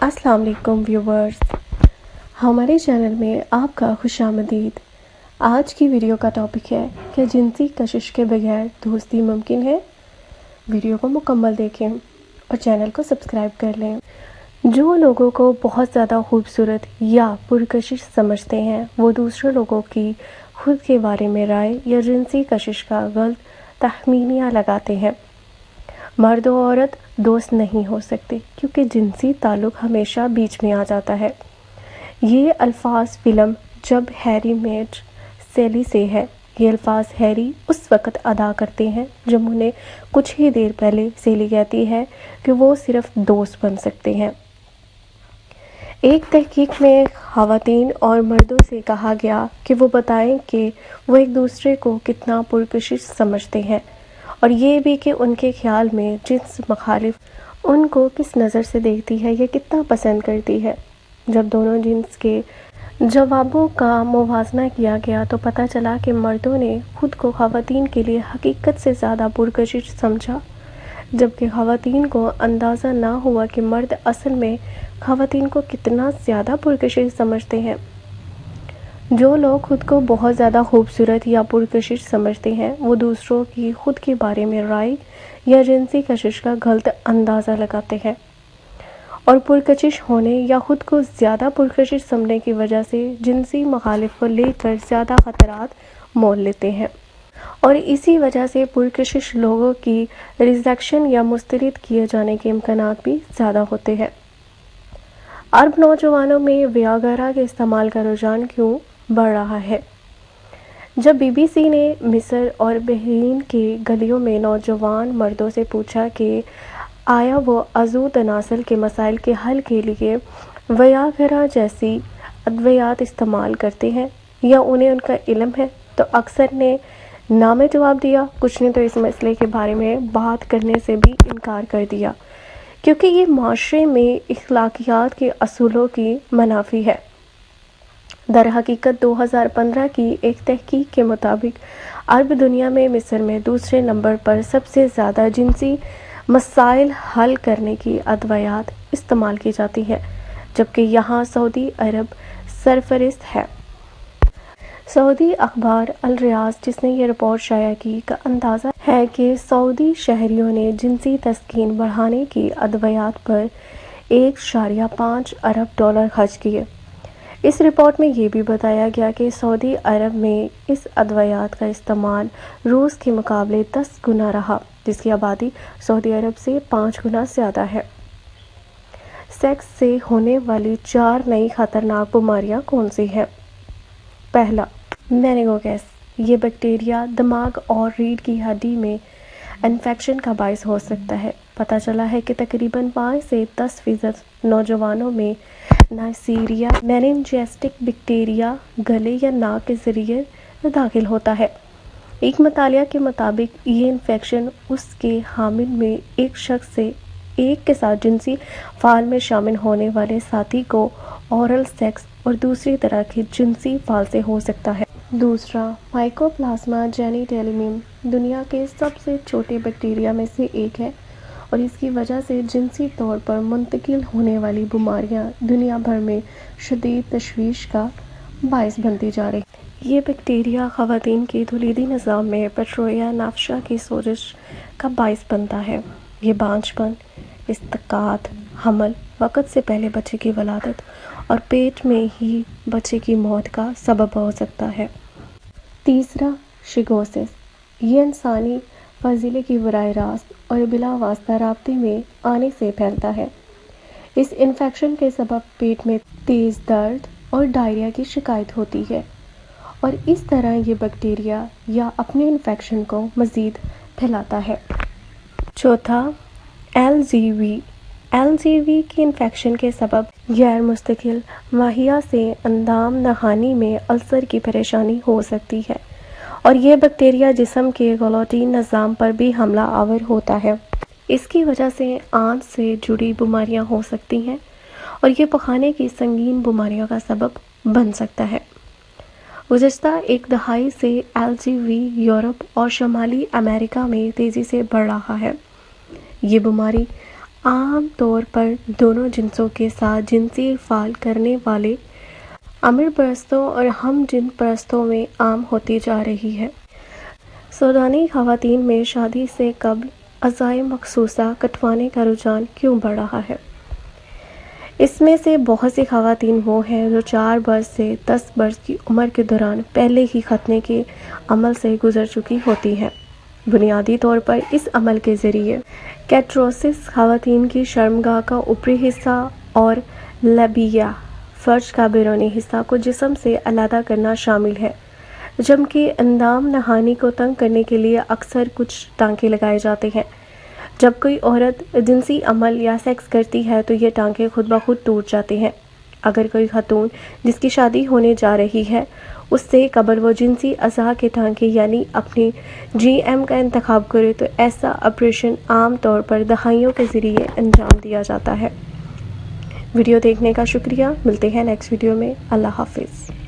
السلام علیکم ویورز، ہمارے چینل میں آپ کا خوش آمدید۔ آج کی ویڈیو کا ٹاپک ہے کہ جنسی کشش کے بغیر دوستی ممکن ہے۔ ویڈیو کو مکمل دیکھیں اور چینل کو سبسکرائب کر لیں۔ جو لوگوں کو بہت زیادہ خوبصورت یا پرکشش سمجھتے ہیں وہ دوسرے لوگوں کی خود کے بارے میں رائے یا جنسی کشش کا غلط تخمینہ لگاتے ہیں۔ مرد و عورت دوست نہیں ہو سکتے کیونکہ جنسی تعلق ہمیشہ بیچ میں آ جاتا ہے۔ یہ الفاظ فلم جب ہیری میٹ سیلی سے ہے۔ یہ الفاظ ہیری اس وقت ادا کرتے ہیں جب انہیں کچھ ہی دیر پہلے سیلی کہتی ہے کہ وہ صرف دوست بن سکتے ہیں۔ ایک تحقیق میں خواتین اور مردوں سے کہا گیا کہ وہ بتائیں کہ وہ ایک دوسرے کو کتنا پرکشش سمجھتے ہیں اور یہ بھی کہ ان کے خیال میں جنس مخالف ان کو کس نظر سے دیکھتی ہے یا کتنا پسند کرتی ہے۔ جب دونوں جنس کے جوابوں کا موازنہ کیا گیا تو پتہ چلا کہ مردوں نے خود کو خواتین کے لیے حقیقت سے زیادہ پرکشش سمجھا، جبکہ خواتین کو اندازہ نہ ہوا کہ مرد اصل میں خواتین کو کتنا زیادہ پرکشش سمجھتے ہیں۔ جو لوگ خود کو بہت زیادہ خوبصورت یا پرکشش سمجھتے ہیں وہ دوسروں کی خود کے بارے میں رائے یا جنسی کشش کا غلط اندازہ لگاتے ہیں اور پرکشش ہونے یا خود کو زیادہ پرکشش سمجھنے کی وجہ سے جنسی مخالف کو لے کر زیادہ خطرات مول لیتے ہیں، اور اسی وجہ سے پرکشش لوگوں کی ریجیکشن یا مسترد کیے جانے کے امکانات بھی زیادہ ہوتے ہیں۔ عرب نوجوانوں میں ویاگرا کے استعمال کا رجحان کیوں بڑھ رہا ہے؟ جب بی بی سی نے مصر اور بحرین کی گلیوں میں نوجوان مردوں سے پوچھا کہ آیا وہ عضو تناسل کے مسائل کے حل کے لیے ویاگرا جیسی ادویات استعمال کرتے ہیں یا انہیں ان کا علم ہے، تو اکثر نے نا میں جواب دیا۔ کچھ نے تو اس مسئلے کے بارے میں بات کرنے سے بھی انکار کر دیا کیونکہ یہ معاشرے میں اخلاقیات کے اصولوں کی منافی ہے۔ در حقیقت 2015 کی ایک تحقیق کے مطابق عرب دنیا میں مصر میں دوسرے نمبر پر سب سے زیادہ جنسی مسائل حل کرنے کی ادویات استعمال کی جاتی ہیں، جبکہ یہاں سعودی عرب سرفہرست ہے۔ سعودی اخبار الریاض، جس نے یہ رپورٹ شائع کی، کا اندازہ ہے کہ سعودی شہریوں نے جنسی تسکین بڑھانے کی ادویات پر $1.5 ارب خرچ کیے۔ اس رپورٹ میں یہ بھی بتایا گیا کہ سعودی عرب میں اس ادویات کا استعمال روس کے مقابلے 10 گنا رہا، جس کی آبادی سعودی عرب سے 5 گنا زیادہ ہے۔ سیکس سے ہونے والی 4 نئی خطرناک بیماریاں کون سی ہیں؟ پہلا، میننگوکوکس۔ یہ بیکٹیریا دماغ اور ریڑھ کی ہڈی میں انفیکشن کا باعث ہو سکتا ہے۔ پتہ چلا ہے کہ تقریباً 5 سے 10% نوجوانوں میں نائسیریا میننجیسٹک بیکٹیریا گلے یا ناک کے ذریعے داخل ہوتا ہے۔ ایک مطالعہ کے مطابق یہ انفیکشن اس کے حامل میں ایک شخص سے ایک کے ساتھ جنسی فعل میں شامل ہونے والے ساتھی کو اورل سیکس اور دوسری طرح کے جنسی فعل سے ہو سکتا ہے۔ دوسرا، مائکوپلازما جینیٹیلیم دنیا کے سب سے چھوٹے بیکٹیریا میں سے ایک ہے اور اس کی وجہ سے جنسی طور پر منتقل ہونے والی بیماریاں دنیا بھر میں شدید تشویش کا باعث بنتی جا رہی ہیں۔ یہ بیکٹیریا خواتین کے تولیدی نظام میں پیٹرویا نافشا کی سوزش کا باعث بنتا ہے۔ یہ بانجھ پن، اسقاط حمل، وقت سے پہلے بچے کی ولادت اور پیٹ میں ہی بچے کی موت کا سبب ہو سکتا ہے۔ تیسرا، شگوسس۔ یہ انسانی فضلے کی براہ راست اور بلا واسطہ رابطے میں آنے سے پھیلتا ہے۔ اس انفیکشن کے سبب پیٹ میں تیز درد اور ڈائریا کی شکایت ہوتی ہے اور اس طرح یہ بیکٹیریا یا اپنے انفیکشن کو مزید پھیلاتا ہے۔ چوتھا، ایل جی وی۔ ایل جی وی کی انفیکشن کے سبب غیر مستقل مہیا سے اندام نہانی میں السر کی پریشانی ہو سکتی ہے اور یہ بیکٹیریا جسم کے گلوٹین نظام پر بھی حملہ آور ہوتا ہے۔ اس کی وجہ سے آنت سے جڑی بیماریاں ہو سکتی ہیں اور یہ پخانے کی سنگین بیماریوں کا سبب بن سکتا ہے۔ گزشتہ ایک دہائی سے ایل جی وی یورپ اور شمالی امریکہ میں تیزی سے بڑھ رہا ہے۔ یہ بیماری عام طور پر دونوں جنسوں کے ساتھ جنسی افعال کرنے والے امر پرستوں اور ہم جن پرستوں میں عام ہوتی جا رہی ہے۔ سوڈانی خواتین میں شادی سے قبل اعضائے مخصوصہ کٹوانے کا رجحان کیوں بڑھ رہا ہے؟ اس میں سے بہت سی خواتین وہ ہیں جو 4 برس سے 10 برس کی عمر کے دوران پہلے ہی ختنے کے عمل سے گزر چکی ہوتی ہیں۔ بنیادی طور پر اس عمل کے ذریعے کیٹروسس خواتین کی شرمگاہ کا اوپری حصہ اور لبیہ فرج کا بیرونی حصہ کو جسم سے علیحدہ کرنا شامل ہے، جبکہ اندام نہانی کو تنگ کرنے کے لیے اکثر کچھ ٹانکے لگائے جاتے ہیں۔ جب کوئی عورت جنسی عمل یا سیکس کرتی ہے تو یہ ٹانکے خود بخود ٹوٹ جاتے ہیں۔ اگر کوئی خاتون جس کی شادی ہونے جا رہی ہے اس سے قبل وہ جنسی اعضاء کے ٹانکے یعنی اپنی GM کا انتخاب کرے تو ایسا آپریشن عام طور پر دہائیوں کے ذریعے انجام دیا جاتا ہے۔ ویڈیو دیکھنے کا شکریہ، ملتے ہیں نیکسٹ ویڈیو میں، اللہ حافظ۔